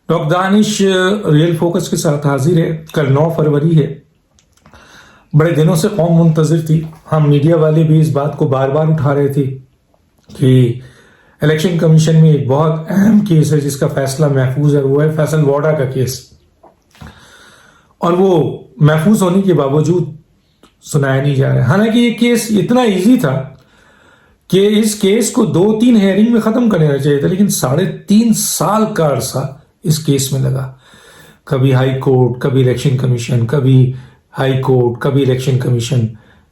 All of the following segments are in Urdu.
ڈاکٹر دانش ریئل فوکس کے ساتھ حاضر ہے. کل 9 فروری ہے. بڑے دنوں سے قوم منتظر تھی. ہم میڈیا والے بھی اس بات کو بار بار اٹھا رہے تھے کہ الیکشن کمیشن میں ایک بہت اہم کیس ہے جس کا فیصلہ محفوظ ہے، وہ ہے فیصل واڈا کا کیس، اور وہ محفوظ ہونے کے باوجود سنایا نہیں جا رہا ہے. حالانکہ یہ کیس اتنا ایزی تھا کہ اس کیس کو 2-3 ہیئرنگ میں ختم کرنا چاہیے تھا، لیکن 3.5 سال کا عرصہ اس کیس میں لگا. کبھی ہائی کورٹ، کبھی الیکشن کمیشن، کبھی ہائی کورٹ، کبھی الیکشن کمیشن.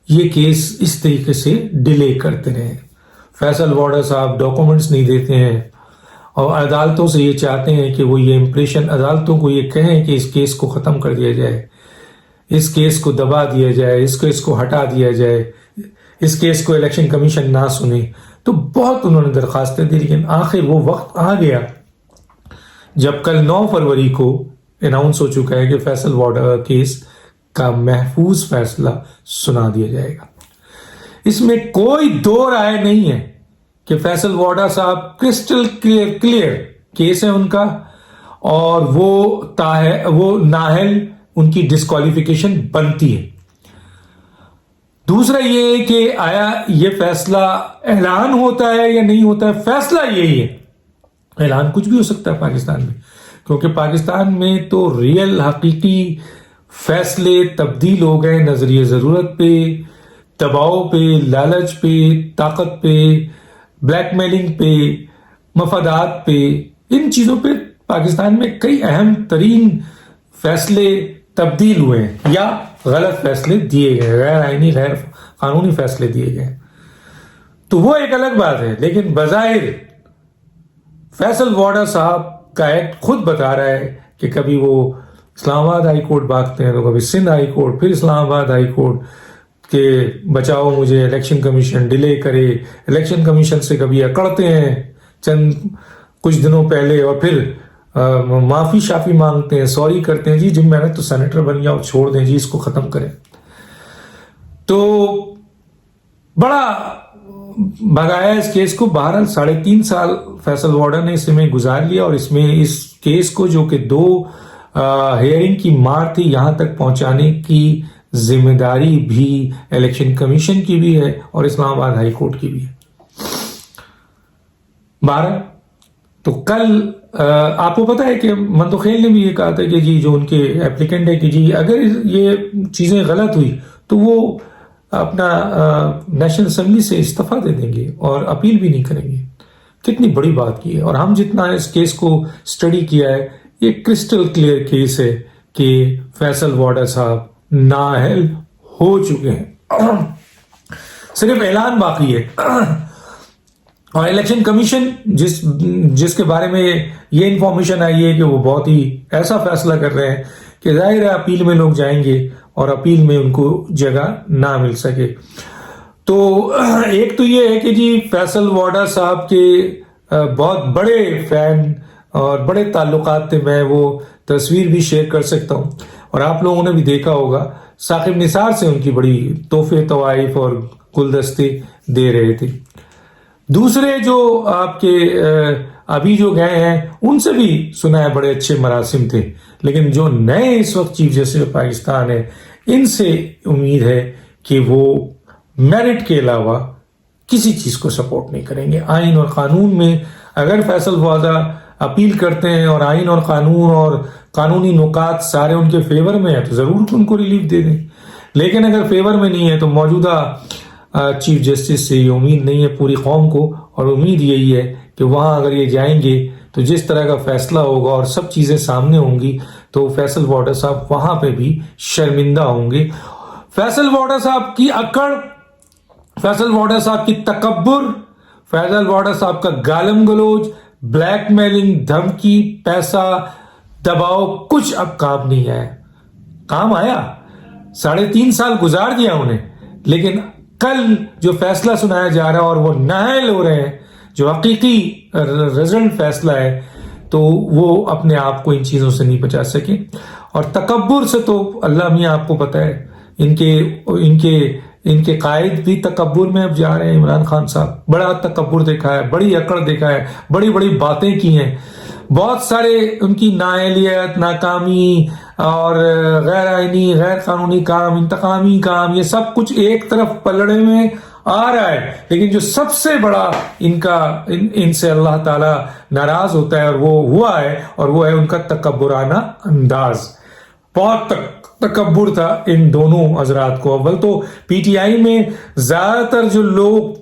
یہ کیس اس طریقے سے ڈیلے کرتے رہے. فیصل واڈا صاحب ڈاکومنٹس نہیں دیتے ہیں اور عدالتوں سے یہ چاہتے ہیں کہ وہ یہ امپریشن عدالتوں کو یہ کہیں کہ اس کیس کو ختم کر دیا جائے، اس کیس کو دبا دیا جائے، اس کیس کو ہٹا دیا جائے، اس کیس کو الیکشن کمیشن نہ سنے. تو بہت انہوں نے درخواستیں دی، لیکن آخر وہ وقت آ گیا جب کل 9 فروری کو اناؤنس ہو چکا ہے کہ فیصل واڈا کیس کا محفوظ فیصلہ سنا دیا جائے گا. اس میں کوئی دو رائے نہیں ہے کہ فیصل واڈا صاحب کرسٹل کلیئر کیس ہے ان کا، اور وہ نااہل، ان کی ڈسکوالیفیکیشن بنتی ہے. دوسرا یہ ہے کہ آیا یہ فیصلہ اعلان ہوتا ہے یا نہیں ہوتا ہے. فیصلہ یہی ہے. اعلان کچھ بھی ہو سکتا ہے پاکستان میں، کیونکہ پاکستان میں تو ریئل حقیقی فیصلے تبدیل ہو گئے نظریہ ضرورت پہ، دباؤ پہ، لالچ پہ، طاقت پہ، بلیک میلنگ پہ، مفادات پہ. ان چیزوں پہ پاکستان میں کئی اہم ترین فیصلے تبدیل ہوئے ہیں یا غلط فیصلے دیے گئے، غیر آئینی، غیر قانونی فیصلے دیے گئے. تو وہ ایک الگ بات ہے. لیکن بظاہر فیصل واڈا صاحب کا ایکٹ خود بتا رہا ہے کہ کبھی وہ اسلام آباد ہائی کورٹ بھاگتے ہیں، تو کبھی سندھ ہائی کورٹ، پھر اسلام آباد ہائی کورٹ کہ بچاؤ مجھے، الیکشن کمیشن ڈیلے کرے. الیکشن کمیشن سے کبھی اکڑتے ہیں چند کچھ دنوں پہلے، اور پھر معافی شافی مانگتے ہیں، سوری کرتے ہیں، جی میں نے تو سینیٹر بن گیا، چھوڑ دیں جی، اس کو ختم کریں. تو بڑا بھگایا اس کیس کو. بہرحال 3.5 سال فیصل واڈا نے اس میں گزار لیا، اور اس میں اس کیس کو جو کہ 2 ہیئرنگ کی مار تھی یہاں تک پہنچانے کی ذمہ داری بھی الیکشن کمیشن کی بھی ہے اور اسلام آباد ہائی کورٹ کی بھی ہے. 12 تو کل آپ کو پتا ہے کہ منتخیل نے بھی یہ کہا تھا کہ جی جو ان کے اپلیکنٹ ہے کہ جی اگر یہ چیزیں غلط ہوئی تو وہ اپنا نیشنل اسمبلی سے استعفیٰ دے دیں گے اور اپیل بھی نہیں کریں گے. کتنی بڑی بات کی ہے. اور ہم جتنا اس کیس کو سٹڈی کیا ہے، یہ کرسٹل کلیئر کیس ہے کہ فیصل واڈا صاحب نااہل ہو چکے ہیں، صرف اعلان باقی ہے. اور الیکشن کمیشن جس کے بارے میں یہ انفارمیشن آئی ہے کہ وہ بہت ہی ایسا فیصلہ کر رہے ہیں کہ ظاہر ہے اپیل میں لوگ جائیں گے اور اپیل میں ان کو جگہ نہ مل سکے. تو ایک تو یہ ہے کہ جی فیصل واڈا صاحب کے بہت بڑے فین اور بڑے تعلقات تھے. میں وہ تصویر بھی شیئر کر سکتا ہوں، اور آپ لوگوں نے بھی دیکھا ہوگا ثاقب نثار سے ان کی بڑی تحفے طوائف اور گلدستے دے رہے تھے. دوسرے جو آپ کے ابھی جو گئے ہیں ان سے بھی سنا ہے بڑے اچھے مراسم تھے، لیکن جو نئے اس وقت چیف جسٹس پاکستان ہے ان سے امید ہے کہ وہ میرٹ کے علاوہ کسی چیز کو سپورٹ نہیں کریں گے. آئین اور قانون میں اگر فیصل واڈا اپیل کرتے ہیں اور آئین اور قانون اور قانونی نکات سارے ان کے فیور میں ہیں تو ضرور ان کو ریلیف دے دیں. لیکن اگر فیور میں نہیں ہے تو موجودہ چیف جسٹس سے یہ امید نہیں ہے پوری قوم کو، اور امید یہی ہے کہ وہاں اگر یہ جائیں گے تو جس طرح کا فیصلہ ہوگا اور سب چیزیں سامنے ہوں گی تو فیصل واڈا صاحب وہاں پہ بھی شرمندہ ہوں گے. فیصل واڈا صاحب کی اکڑ، فیصل واڈا صاحب کی تکبر، فیصل واڈا صاحب کا گالم گلوچ، بلیک میلنگ، دھمکی، پیسہ، دباؤ کچھ اب کام نہیں آیا. کام آیا 3.5 سال گزار دیا انہیں، لیکن کل جو فیصلہ سنایا جا رہا ہے اور وہ نااہل ہو رہے ہیں، جو حقیقی ریزلٹ فیصلہ ہے، تو وہ اپنے آپ کو ان چیزوں سے نہیں بچا سکے. اور تکبر سے تو اللہ میاں آپ کو پتا ہے ان کے قائد بھی تکبر میں اب جا رہے ہیں. عمران خان صاحب بڑا تکبر دیکھا ہے، بڑی اکڑ دیکھا ہے، بڑی بڑی باتیں کی ہیں. بہت سارے ان کی نااہلیت، ناکامی اور غیر آئینی، غیر قانونی کام، انتقامی کام، یہ سب کچھ ایک طرف پلڑے میں آ رہا ہے، لیکن جو سب سے بڑا ان سے اللہ تعالی ناراض ہوتا ہے اور وہ ہوا ہے، اور وہ ہے ان کا تکبرانہ انداز۔ بہت تکبر تھا ان دونوں حضرات کو۔ اول تو پی ٹی آئی میں زیادہ تر جو لوگ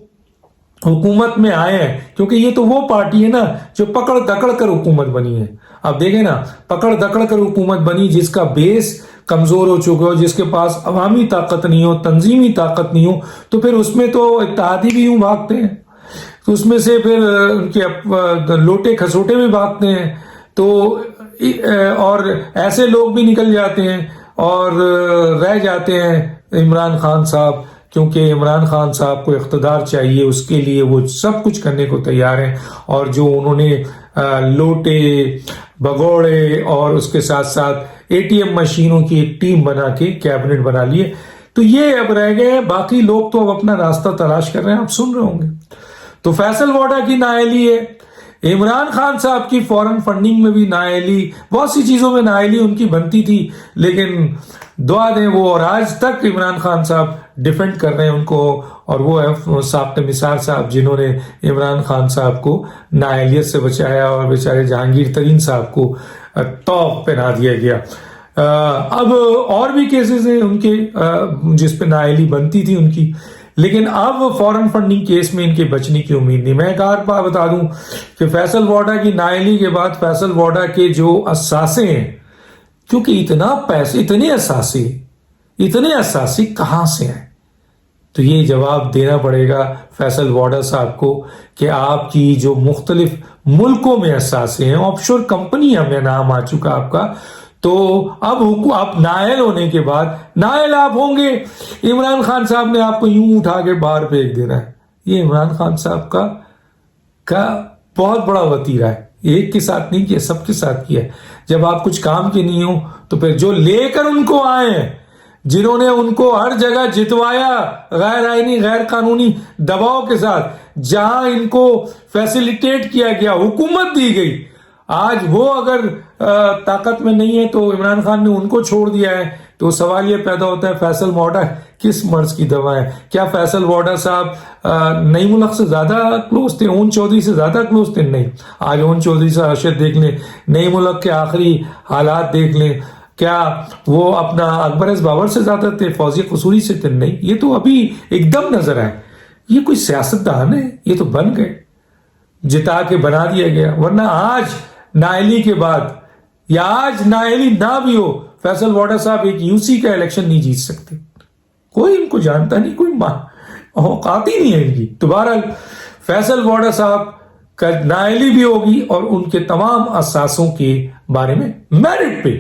حکومت میں آئے ہیں، کیونکہ یہ تو وہ پارٹی ہے نا جو پکڑ دکڑ کر حکومت بنی ہے۔ اب دیکھیں نا، پکڑ دکڑ کر حکومت بنی، جس کا بیس کمزور ہو چکا ہو، جس کے پاس عوامی طاقت نہیں ہو، تنظیمی طاقت نہیں ہو، تو پھر اس میں تو اتحادی بھی یوں بھاگتے ہیں، تو اس میں سے پھر ان کے لوٹے کھسوٹے بھی بھاگتے ہیں، تو اور ایسے لوگ بھی نکل جاتے ہیں اور رہ جاتے ہیں عمران خان صاحب، کیونکہ عمران خان صاحب کو اقتدار چاہیے، اس کے لیے وہ سب کچھ کرنے کو تیار ہیں، اور جو انہوں نے لوٹے بگوڑے اور اس کے ساتھ ساتھ اے ٹی ایم مشینوں کی ایک ٹیم بنا کے کیبنٹ بنا لیے، تو یہ اب رہ گئے۔ باقی لوگ تو اب اپنا راستہ تلاش کر رہے ہیں، آپ سن رہے ہوں گے۔ تو فیصل واڈا کی نااہلی ہے، عمران خان صاحب کی فورن فنڈنگ میں بھی نااہلی، بہت سی چیزوں میں نااہلی ان کی بنتی تھی، لیکن دعا دیں وہ، اور آج تک عمران خان صاحب ڈیفینڈ کر رہے ہیں ان کو، اور وہ ہے سابق مثال صاحب، جنہوں نے عمران خان صاحب کو نااہلیت سے بچایا، اور بیچارے جہانگیر ترین صاحب کو طوق پہنا دیا گیا۔ اب اور بھی کیسز ہیں ان کے جس پہ نااہلی بنتی تھی ان کی، لیکن اب فورن فنڈنگ کیس میں ان کے بچنے کی امید نہیں۔ میں ایک اور بات بتا دوں کہ فیصل واڈا کی نااہلی کے بعد فیصل واڈا کے جو اثاثے ہیں، کیونکہ اتنا پیسے، اتنے اثاثے کہاں سے ہیں، تو یہ جواب دینا پڑے گا فیصل واڈا صاحب کو کہ آپ کی جو مختلف ملکوں میں اثاثے ہیں، آف شور کمپنی میں نام آ چکا آپ کا، تو اب آپ نائل ہونے کے بعد نائل آپ ہوں گے، عمران خان صاحب نے آپ کو یوں اٹھا کے باہر پھینک دینا ہے۔ یہ عمران خان صاحب کا بہت بڑا وتیرہ ہے، ایک کے ساتھ نہیں کیا، سب کے ساتھ کیا ہے۔ جب آپ کچھ کام کے نہیں ہو تو پھر جو لے کر ان کو آئے ہیں، جنہوں نے ان کو ہر جگہ جتوایا غیر آئینی، غیر قانونی دباؤ کے ساتھ، جہاں ان کو فیسیلیٹیٹ کیا گیا، حکومت دی گئی، آج وہ اگر طاقت میں نہیں ہے تو عمران خان نے ان کو چھوڑ دیا ہے، تو سوال یہ پیدا ہوتا ہے فیصل واڈا کس مرض کی دوا ہے؟ کیا فیصل واڈا صاحب نئی ملک سے زیادہ کلوز تھے، اون چودھری سے زیادہ کلوز تھے؟ نہیں۔ آج اون چودھری سے حشر دیکھ لیں، نئی ملک کے آخری حالات دیکھ لیں، کیا وہ اپنا اکبر بابر سے زیادہ تھے، فوزی قصوری سے تھے؟ نہیں۔ یہ تو ابھی ایک دم نظر آئے، یہ کوئی سیاستدان ہے؟ یہ تو بن گئے، جتا کے بنا دیا گیا۔ ورنہ آج نااہلی کے بعد، یا آج نااہلی نہ بھی ہو، فیصل واڈا صاحب ایک یو سی کا الیکشن نہیں جیت سکتے، کوئی ان کو جانتا نہیں، کوئی اوقات ہی نہیں ہے ان کی۔ تو بہرحال فیصل واڈا صاحب کا نااہلی بھی ہوگی، اور ان کے تمام اثاثوں کے بارے میں میرٹ پہ،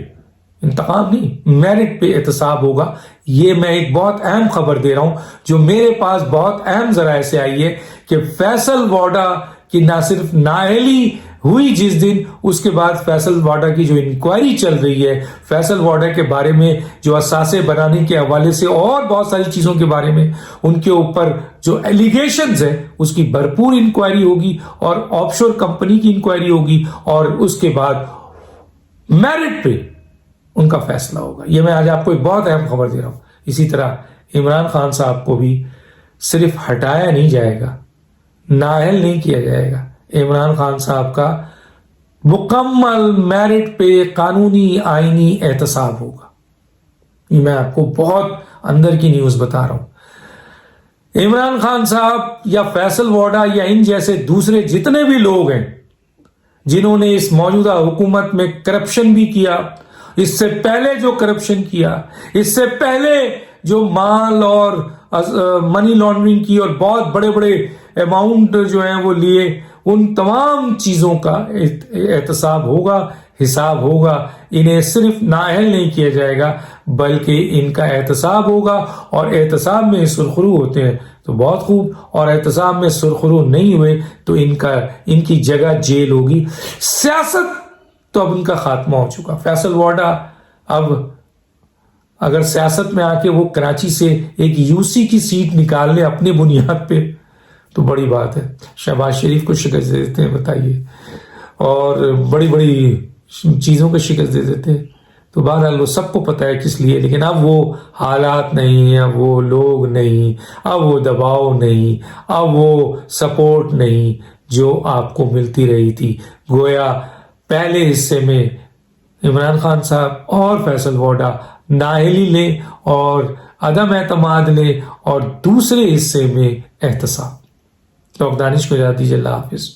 انتخاب نہیں، میرٹ پہ احتساب ہوگا۔ یہ میں ایک بہت اہم خبر دے رہا ہوں جو میرے پاس بہت اہم ذرائع سے آئی ہے، کہ فیصل واڈا کی نہ صرف نااہلی ہوئی جس دن، اس کے بعد فیصل واڈا کی جو انکوائری چل رہی ہے، فیصل واڈا کے بارے میں جو اثاثے بنانے کے حوالے سے اور بہت ساری چیزوں کے بارے میں ان کے اوپر جو ایلیگیشنز ہیں، اس کی بھرپور انکوائری ہوگی، اور آف شور کمپنی کی انکوائری ہوگی، اور اس کے بعد میرٹ پہ ان کا فیصلہ ہوگا۔ یہ میں آج آپ کو ایک بہت اہم خبر دے رہا ہوں۔ اسی طرح عمران خان صاحب کو بھی صرف ہٹایا نہیں جائے گا، نااہل نہیں کیا جائے گا، عمران خان صاحب کا مکمل میرٹ پہ قانونی آئینی احتساب ہوگا۔ یہ میں آپ کو بہت اندر کی نیوز بتا رہا ہوں۔ عمران خان صاحب یا فیصل واڈا یا ان جیسے دوسرے جتنے بھی لوگ ہیں جنہوں نے اس موجودہ حکومت میں کرپشن بھی کیا، اس سے پہلے جو کرپشن کیا، اس سے پہلے جو مال اور منی لانڈرنگ کی اور بہت بڑے بڑے اماؤنٹ جو ہیں وہ لیے، ان تمام چیزوں کا احتساب ہوگا، حساب ہوگا۔ انہیں صرف نااہل نہیں کیا جائے گا بلکہ ان کا احتساب ہوگا، اور احتساب میں سرخرو ہوتے ہیں تو بہت خوب، اور احتساب میں سرخرو نہیں ہوئے تو ان کی جگہ جیل ہوگی۔ سیاست تو اب ان کا خاتمہ ہو چکا۔ فیصل واڈا اب اگر سیاست میں آ کے وہ کراچی سے ایک یو سی کی سیٹ نکال لے اپنے بنیاد پہ تو بڑی بات ہے۔ شہباز شریف کو شکست دیتے ہیں، بتائیے۔ اور بڑی بڑی چیزوں کو شکست دے دیتے. تو بہرحال وہ سب کو پتہ ہے کس لیے، لیکن اب وہ حالات نہیں، اب وہ لوگ نہیں، اب وہ دباؤ نہیں، اب وہ سپورٹ نہیں جو آپ کو ملتی رہی تھی. گویا پہلے حصے میں عمران خان صاحب اور فیصل ووڈا نااہلی لیں اور عدم اعتماد لیں، اور دوسرے حصے میں احتساب. ڈاکٹر دانش کو اجازت دیجیے. اللہ حافظ.